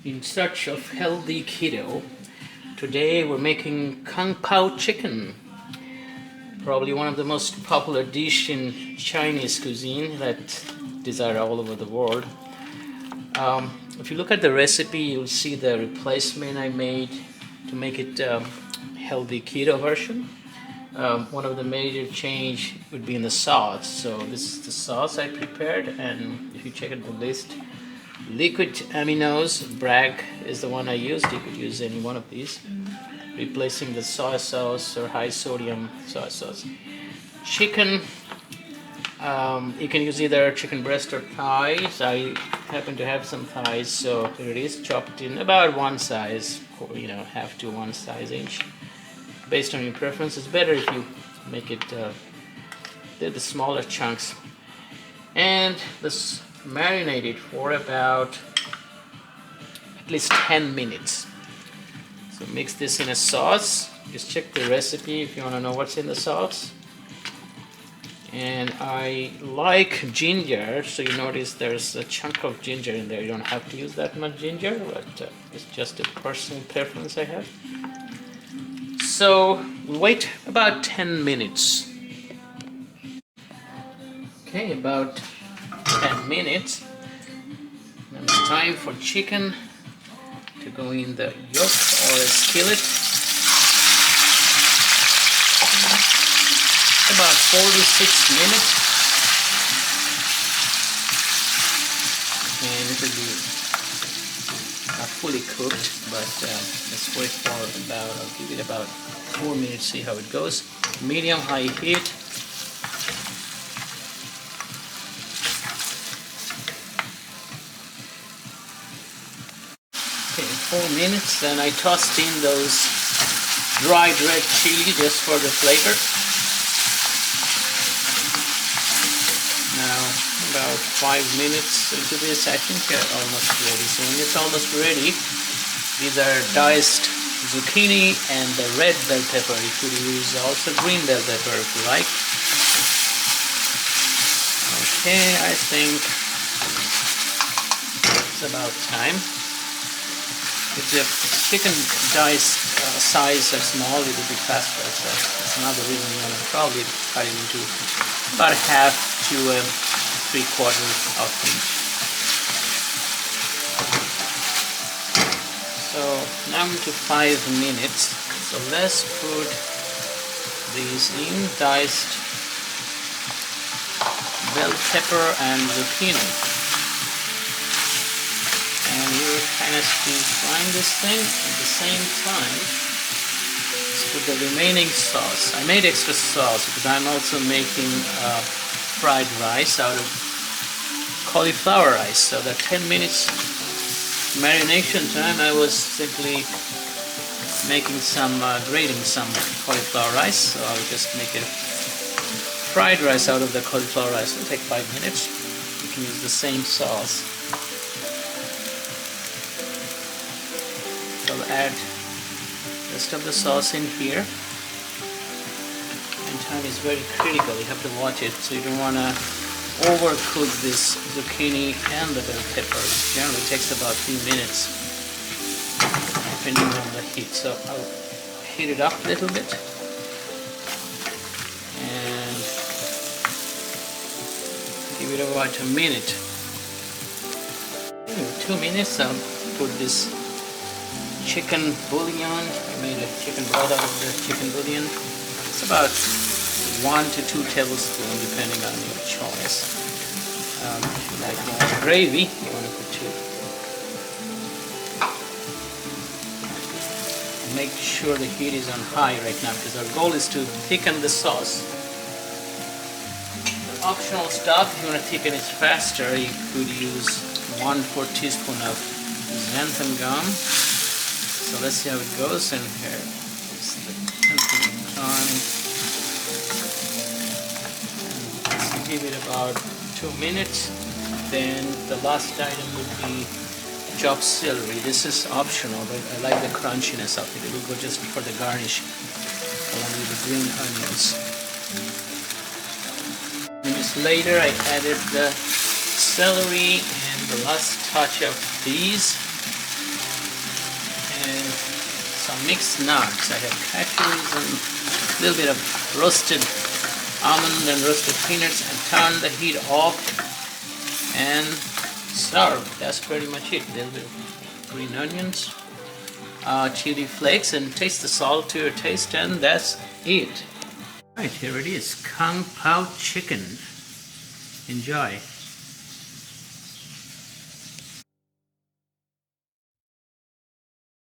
In search of healthy keto. Today we're making Kung Pao chicken, probably one of the most popular dish in Chinese cuisine that desired all over the world. If you look at the recipe, you'll see the replacement I made to make it healthy keto version. One of the major change would be in the sauce. So this is the sauce I prepared, and if you check out the list, liquid Aminos, Bragg is the one I used. You could use any one of these, replacing the soy sauce or high sodium soy sauce. Chicken, you can use either chicken breast or thighs. I happen to have some thighs, so here it is, chopped in about one size, half to one size inch. Based on your preference, it's better if you make it the smaller chunks. And this marinated for about at least 10 minutes. So mix this in a sauce. Just check the recipe if you want to know what's in the sauce. And I like ginger, so you notice there's a chunk of ginger in there. You don't have to use that much ginger, but it's just a personal preference I have. So we wait about 10 minutes. Okay, about 10 minutes. Now it's time for chicken to go in the yolk or a skillet. About 4 to 6 minutes. And it will be fully cooked, but let's wait for I'll give it about 4 minutes, see how it goes. Medium high heat. Okay, 4 minutes, then I tossed in those dried red chili just for the flavor. Now about 5 minutes into this, I think they're almost ready. So when it's almost ready, these are diced zucchini and the red bell pepper. You could use also green bell pepper if you like. Okay, I think it's about time. If the chicken diced size are small, it will be faster. So that's another reason you want to probably cut it into about half to 3/4 of an inch. So now into 5 minutes. So let's put these in, diced bell pepper and zucchini. And we're kind of frying this thing at the same time. Let's put the remaining sauce. I made extra sauce because I'm also making fried rice out of cauliflower rice. So that 10 minutes marination time, I was simply making grating some cauliflower rice. So I'll just make a fried rice out of the cauliflower rice. It'll take 5 minutes. You can use the same sauce. So I'll add the rest of the sauce in here. And time is very critical. You have to watch it, so you don't want to overcook this zucchini and the bell pepper. It generally takes about 3 minutes, depending on the heat. So I'll heat it up a little bit. And give it about a minute. In 2 minutes, I'll put this chicken bouillon. I made a chicken broth out of the chicken bouillon. It's about 1 to 2 tablespoons, depending on your choice. If you like more gravy, you want to put 2. Make sure the heat is on high right now, because our goal is to thicken the sauce. Optional stuff, if you want to thicken it faster, you could use 1/4 teaspoon of xanthum gum. So let's see how it goes. And here is the xanthum gum. And give it about 2 minutes. Then the last item would be chopped celery. This is optional, but I like the crunchiness of it. It will go just for the garnish along with the green onions. Minutes later, I added the celery and the last touch of these. some mixed nuts. I have cashews and a little bit of roasted almond and roasted peanuts, and turn the heat off and serve. That's pretty much it. A little bit of green onions, chili flakes, and taste the salt to your taste, and that's it. Right, here it is, Kung Pao chicken. Enjoy.